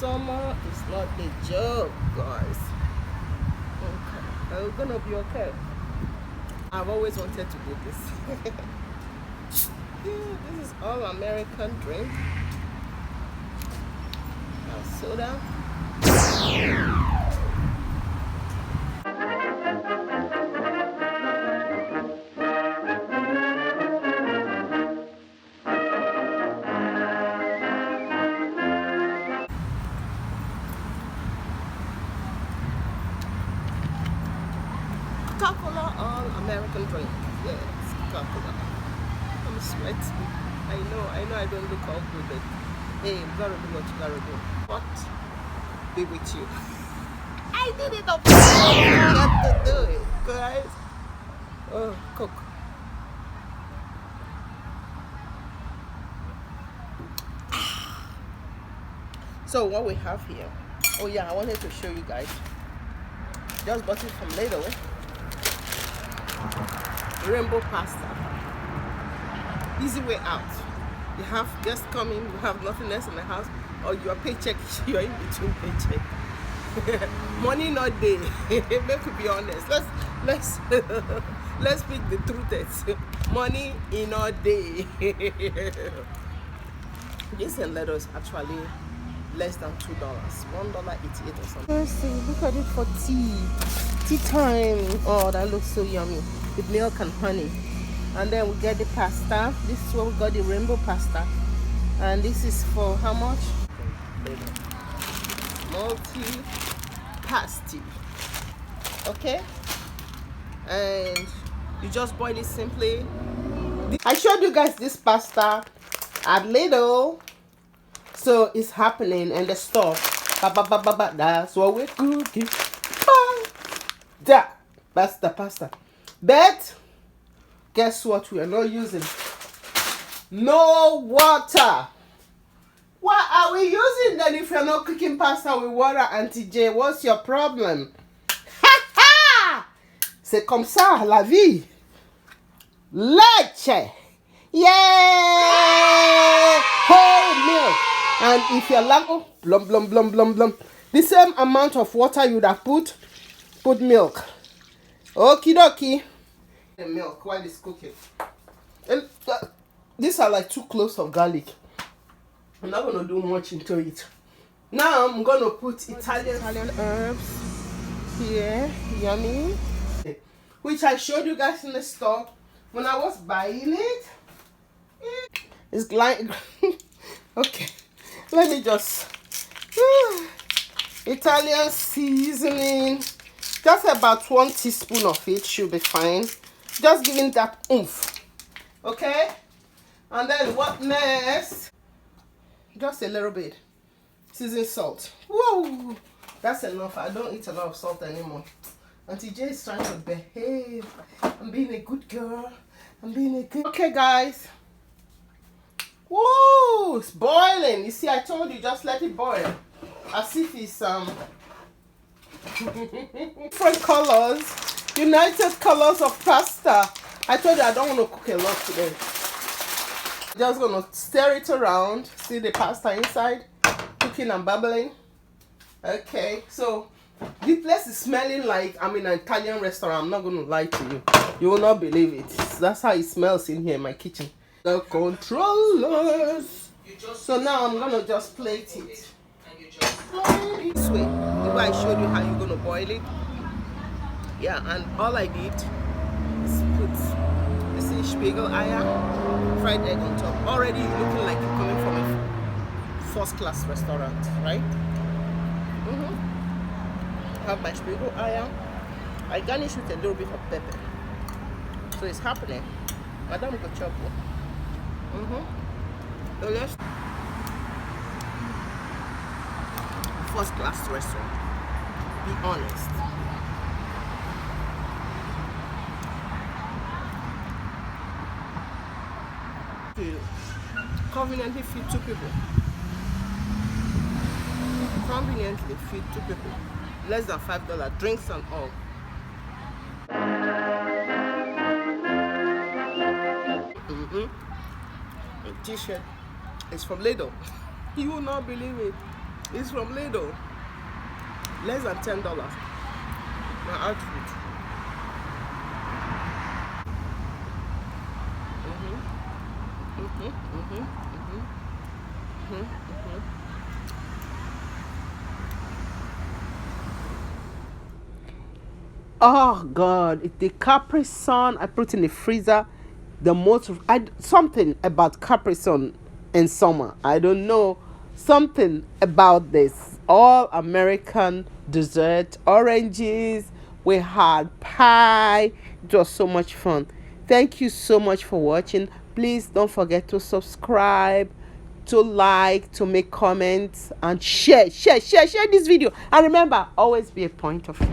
summer is not a joke, guys. Okay, I'm gonna be okay. I've always wanted to do this. Yeah, this is all American drink. Soda. Coca-Cola, all American drink. Yes, Coca-Cola. I'm sweating. I know I don't look all good, but hey, you gotta do what you gotta do. What? Be with you. I did it, of course. I got to do it, guys. Oh, Coke. So what we have here, oh yeah, I wanted to show you guys. Just bought it from Lidl. Rainbow pasta. Easy way out. You have just come in, you have nothing else in the house, or your paycheck, you're in between paycheck. Money not there. Make we be honest. Let's let's speak the truth. Money in not day. This and lettuce actually less than $2, $1.88 or something. Let's see, look at it for tea time. Oh, that looks so yummy with milk and honey. And then we get the pasta. This is what we got, the rainbow pasta, and this is for how much? Multi pasty. Okay, and you just boil it simply. I showed you guys this pasta at Lidl. So it's happening in the store. That's what we're cooking. That's the pasta. But guess what? We are not using no water. What are we using then if you're not cooking pasta with water, Auntie J? What's your problem? C'est comme ça la vie. Leche. Yeah! Whole milk. And if you're like, oh, blum, blum, blum, blum, blum. The same amount of water you'd have put milk. Okie dokie. The milk while it's cooking. And these are like 2 cloves of garlic. I'm not going to do much into it. Now I'm going to put Italian herbs here. Yummy. Which I showed you guys in the store when I was buying it. It's like, okay. Let me just, Italian seasoning, just about 1 teaspoon of it should be fine. Just giving that oomph, okay? And then what next? Just a little bit, seasoned salt. Whoa, that's enough. I don't eat a lot of salt anymore. Auntie J is trying to behave. I'm being a good girl. Okay, guys. Whoa, it's boiling. You see, I told you, just let it boil. As if it's different colors. United colors of pasta. I told you I don't want to cook a lot today. Just gonna stir it around. See the pasta inside, cooking and bubbling. Okay, so the place is smelling like I'm in an Italian restaurant. I'm not gonna lie to you. You will not believe it. That's how it smells in here in my kitchen. The controllers. So now I'm gonna just plate it. This way, the way I showed you how you're gonna boil it. Yeah, and all I did is put this Spiegel Eier, fried egg on top. Already looking like you're coming from a first-class restaurant, right? Have my Spiegel Eier. I garnish with a little bit of pepper. So it's happening. Madame go chop. So let's first class restaurant. Be honest. To conveniently feed 2 people. Conveniently feed 2 people. Less than $5, drinks and all. T-shirt is from Lidl. You will not believe it. It's from Lidl. Less than $10. My outfit. Oh God, the Capri Sun I put in the freezer. The most something about Capri Sun in summer. I don't know, something about this. All American dessert, oranges. We had pie. It was so much fun. Thank you so much for watching. Please don't forget to subscribe, to like, to make comments, and share this video. And remember, always be a point of view.